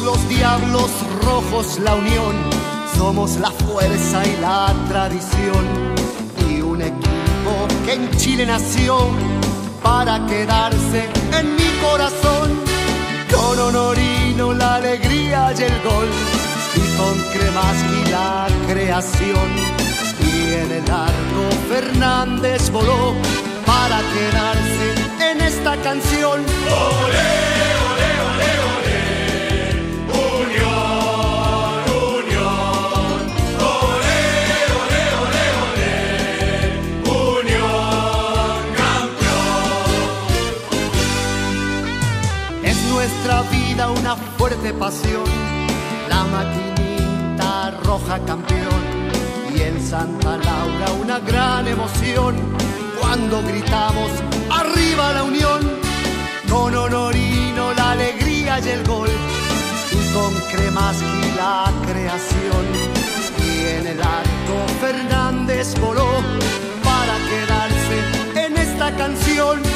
los Diablos Rojos, la unión, somos la fuerza y la tradición, y un equipo que en Chile nació para quedarse en mi corazón. Con Honorino la alegría y el gol, y con Cremasqui la creación, y en el arco Fernández voló para quedarse en esta canción. ¡Olé, olé, olé, olé! ¡Unión, unión! ¡Olé, olé, olé, olé! ¡Unión, campeón! Es nuestra vida una fuerte pasión, la maquinita roja campeón, y en Santa Laura una gran emoción cuando gritamos ¡arriba la unión! Con Honorino la alegría y el gol, y con Cremasqui la creación, y en el arco Fernández voló para quedarse en esta canción.